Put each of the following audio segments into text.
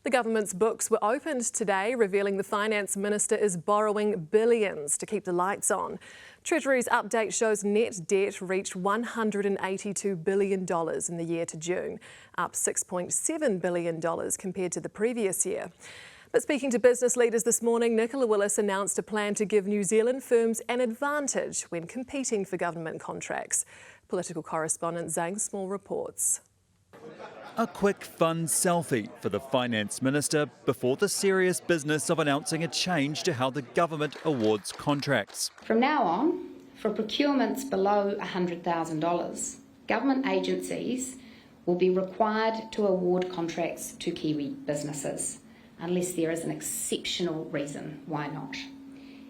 The government's books were opened today, revealing the Finance Minister is borrowing billions to keep the lights on. Treasury's update shows net debt reached $182 billion in the year to June, up $6.7 billion compared to the previous year. But speaking to business leaders this morning, Nicola Willis announced a plan to give New Zealand firms an advantage when competing for government contracts. Political correspondent Zane Small reports. A quick, fun selfie for the Finance Minister before the serious business of announcing a change to how the government awards contracts. From now on, for procurements below $100,000, government agencies will be required to award contracts to Kiwi businesses, unless there is an exceptional reason why not.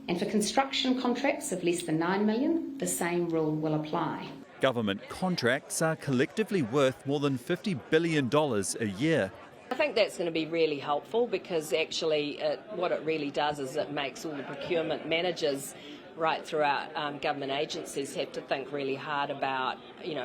And for construction contracts of less than $9 million, the same rule will apply. Government contracts are collectively worth more than $50 billion a year. I think that's going to be really helpful because actually what it really does is it makes all the procurement managers right throughout government agencies have to think really hard about,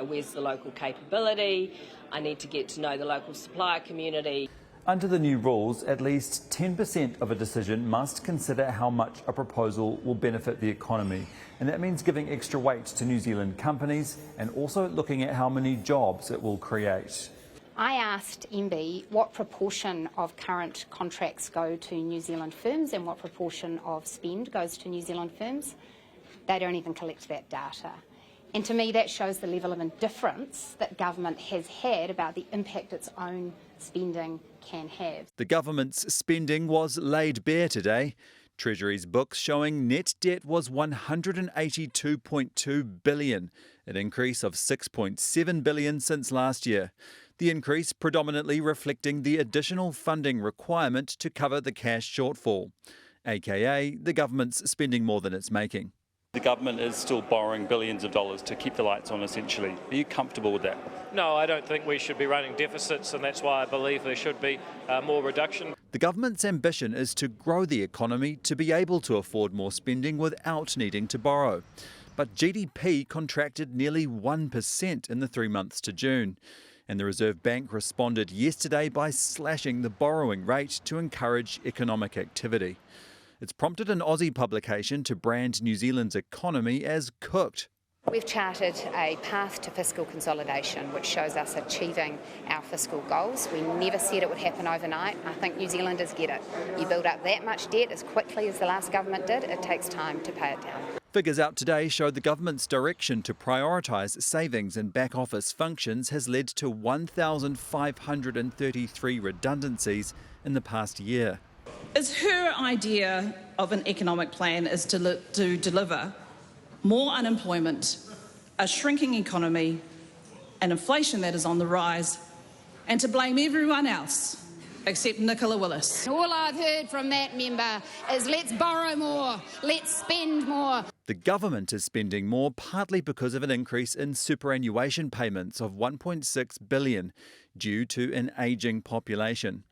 where's the local capability, I need to get to know the local supplier community. Under the new rules, at least 10% of a decision must consider how much a proposal will benefit the economy. And that means giving extra weight to New Zealand companies and also looking at how many jobs it will create. I asked MB what proportion of current contracts go to New Zealand firms and what proportion of spend goes to New Zealand firms. They don't even collect that data. And to me, that shows the level of indifference that government has had about the impact its own spending can have. The government's spending was laid bare today. Treasury's books showing net debt was $182.2 billion, an increase of $6.7 billion since last year. The increase predominantly reflecting the additional funding requirement to cover the cash shortfall, aka the government's spending more than it's making. The government is still borrowing billions of dollars to keep the lights on, essentially. Are you comfortable with that? No, I don't think we should be running deficits, and that's why I believe there should be more reduction. The government's ambition is to grow the economy to be able to afford more spending without needing to borrow. But GDP contracted nearly 1% in the 3 months to June. And the Reserve Bank responded yesterday by slashing the borrowing rate to encourage economic activity. It's prompted an Aussie publication to brand New Zealand's economy as cooked. We've charted a path to fiscal consolidation which shows us achieving our fiscal goals. We never said it would happen overnight. I think New Zealanders get it. You build up that much debt as quickly as the last government did, it takes time to pay it down. Figures out today show the government's direction to prioritise savings and back office functions has led to 1,533 redundancies in the past year. Is her idea of an economic plan is to deliver more unemployment, a shrinking economy, and inflation that is on the rise, and to blame everyone else except Nicola Willis? All I've heard from that member is let's borrow more, let's spend more. The government is spending more partly because of an increase in superannuation payments of $1.6 billion due to an ageing population.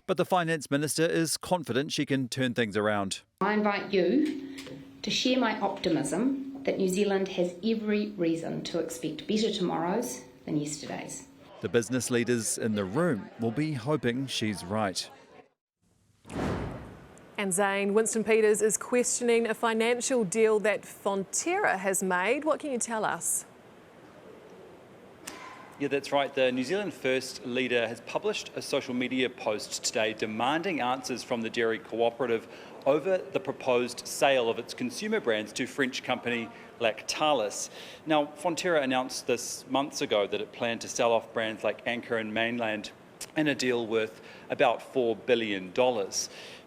But the Finance Minister is confident she can turn things around. I invite you to share my optimism that New Zealand has every reason to expect better tomorrows than yesterdays. The business leaders in the room will be hoping she's right. And Zane, Winston Peters is questioning a financial deal that Fonterra has made. What can you tell us? Yeah, that's right. The New Zealand First leader has published a social media post today demanding answers from the dairy cooperative over the proposed sale of its consumer brands to French company Lactalis. Now, Fonterra announced this months ago that it planned to sell off brands like Anchor and Mainland in a deal worth about $4 billion.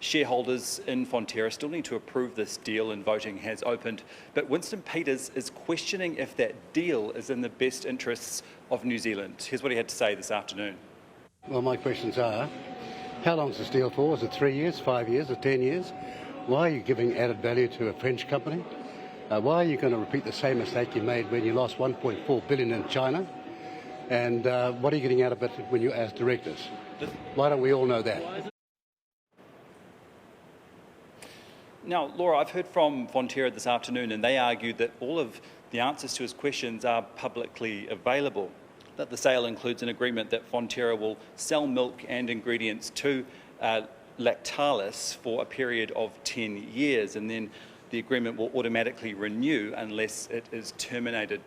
Shareholders in Fonterra still need to approve this deal and voting has opened, but Winston Peters is questioning if that deal is in the best interests of New Zealand. Here's what he had to say this afternoon. Well, my questions are, how long is this deal for? Is it 3 years, 5 years, or 10 years? Why are you giving added value to a French company? Why are you going to repeat the same mistake you made when you lost $1.4 billion in China? And what are you getting out of it when you as directors? Why don't we all know that? Now, Laura, I've heard from Fonterra this afternoon and they argued that all of the answers to his questions are publicly available. that the sale includes an agreement that Fonterra will sell milk and ingredients to Lactalis for a period of 10 years, and then the agreement will automatically renew unless it is terminated.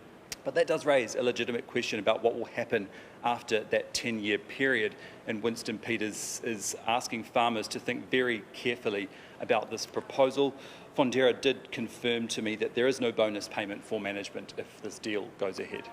But that does raise a legitimate question about what will happen after that 10-year period, and Winston Peters is asking farmers to think very carefully about this proposal. Fonterra did confirm to me that there is no bonus payment for management if this deal goes ahead.